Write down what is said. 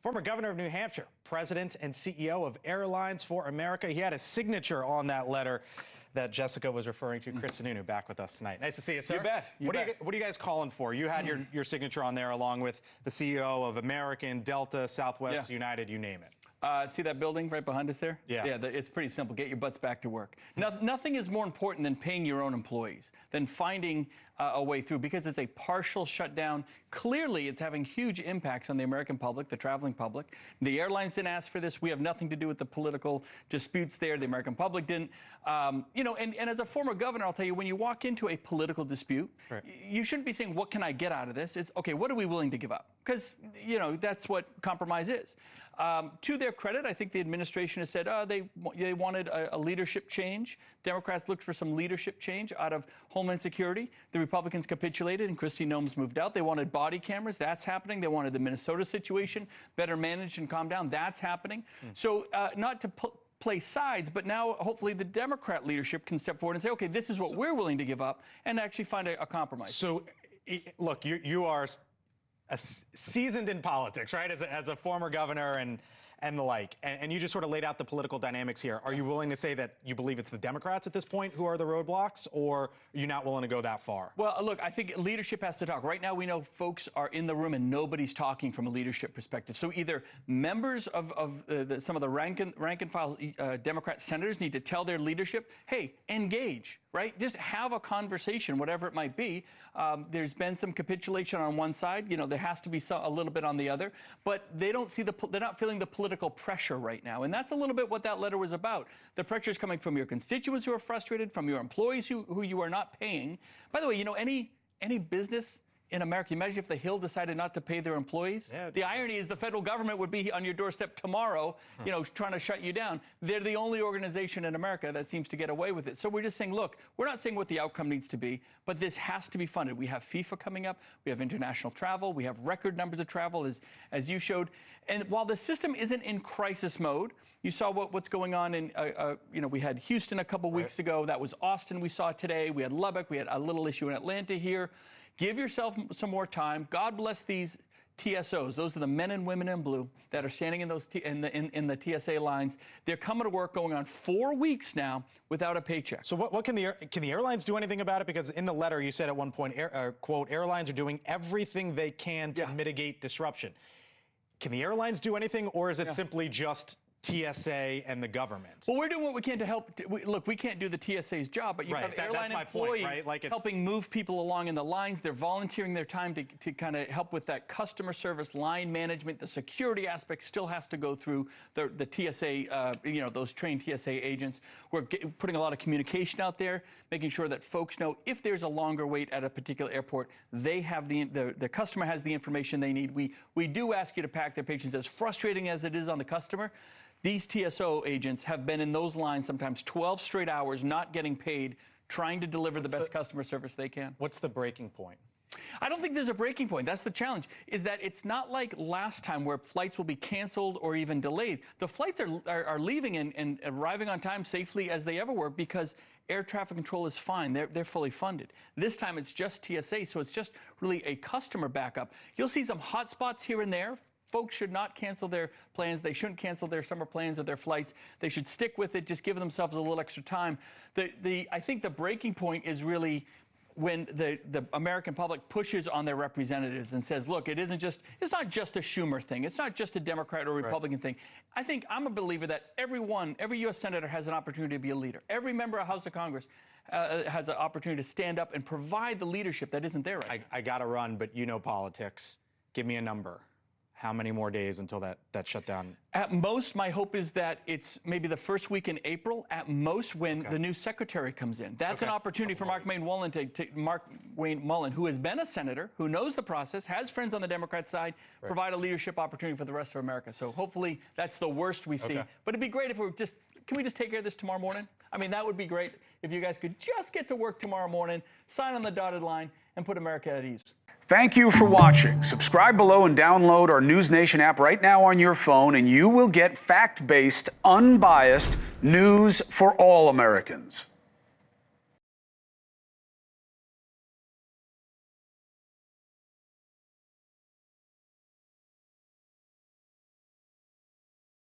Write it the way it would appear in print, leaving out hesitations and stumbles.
Former governor of New Hampshire, president and CEO of Airlines for America. He had a signature on that letter that Jessica was referring to. Chris Sununu back with us tonight. Nice to see you, sir. You bet. What are you guys calling for? You had your signature on there along with the CEO of American, Delta, Southwest, United, you name it. See that building right behind us there? Yeah. It's pretty simple. Get your butts back to work. Nothing is more important than paying your own employees, than finding a way through, because it's a partial shutdown. Clearly, it's having huge impacts on the American public, the traveling public. The airlines didn't ask for this. We have nothing to do with the political disputes there. The American public didn't. You know, and as a former governor, I'll tell you, when you walk into a political dispute, you shouldn't be saying, what can I get out of this? It's, okay, what are we willing to give up? Because, you know, that's what compromise is. To their credit, I think the administration has said they wanted a leadership change. Democrats looked for some leadership change out of Homeland Security. The Republicans capitulated and Kristi Noem's moved out. They wanted body cameras. That's happening. They wanted the Minnesota situation better managed and calmed down. That's happening. So not to play sides, but now hopefully the Democrat leadership can step forward and say, okay, this is what we're willing to give up, and actually find a compromise. So, look, you are seasoned in politics, right? As a former governor and the like, and you just sort of laid out the political dynamics here. Are you willing to say that you believe it's the Democrats at this point who are the roadblocks, or are you not willing to go that far? Well, look, I think leadership has to talk. Right now, we know folks are in the room and nobody's talking from a leadership perspective. So either members of some of the rank and file Democrat senators need to tell their leadership, hey, engage, right? Just have a conversation, whatever it might be. There's been some capitulation on one side. You know, there has to be a little bit on the other, but they don't see they're not feeling the political pressure right now. And that's a little bit what that letter was about. The pressure is coming from your constituents who are frustrated, from your employees who you are not paying. By the way, you know, any business in America, imagine if the Hill decided not to pay their employees. Yeah. The irony is the federal government would be on your doorstep tomorrow, you know, trying to shut you down. They're the only organization in America that seems to get away with it. So we're just saying, look, we're not saying what the outcome needs to be, but this has to be funded. We have FIFA coming up. We have international travel. We have record numbers of travel, as you showed. And while the system isn't in crisis mode, you saw what's going on in, you know, we had Houston a couple weeks ago. That was Austin we saw today. We had Lubbock. We had a little issue in Atlanta here. Give yourself some more time. God bless these TSOs. Those are the men and women in blue that are standing in those in the TSA lines. They're coming to work, going on 4 weeks now without a paycheck. So what can the airlines do anything about it? Because in the letter you said at one point, quote, airlines are doing everything they can to mitigate disruption. Can the airlines do anything, or is it simply just TSA and the government? Well, we're doing what we can to help. Look, we can't do the TSA's job, but you have airline employees helping move people along in the lines. They're volunteering their time to kind of help with that customer service, line management. The security aspect still has to go through the TSA, you know, those trained TSA agents. We're putting a lot of communication out there, making sure that folks know if there's a longer wait at a particular airport, they have the customer has the information they need. We do ask you to pack their patients. As frustrating as it is on the customer, these TSO agents have been in those lines sometimes 12 straight hours, not getting paid, trying to deliver the best customer service they can. What's the breaking point? I don't think there's a breaking point. That's the challenge, is that it's not like last time where flights will be canceled or even delayed. The flights are leaving and arriving on time safely as they ever were, because air traffic control is fine. They're fully funded. This time it's just TSA, so it's just really a customer backup. You'll see some hot spots here and there. Folks should not cancel their plans. They shouldn't cancel their summer plans or their flights. They should stick with it, just give themselves a little extra time. I think the breaking point is really when the American public pushes on their representatives and says, look, it's not just a Schumer thing. It's not just a Democrat or Republican thing. I think I'm a believer that every U.S. senator has an opportunity to be a leader. Every member of House of Congress has an opportunity to stand up and provide the leadership that isn't there right now. I got to run, but you know politics. Give me a number. How many more days until that shutdown? At most, my hope is that it's maybe the first week in April, at most, when the new secretary comes in. That's an opportunity for Mark Wayne Mullen, who has been a senator, who knows the process, has friends on the Democrat side, provide a leadership opportunity for the rest of America. So hopefully that's the worst we see. But it'd be great if can we just take care of this tomorrow morning? I mean, that would be great if you guys could just get to work tomorrow morning, sign on the dotted line, and put America at ease. Thank you for watching. Subscribe below and download our NewsNation app right now on your phone, and you will get fact-based, unbiased news for all Americans.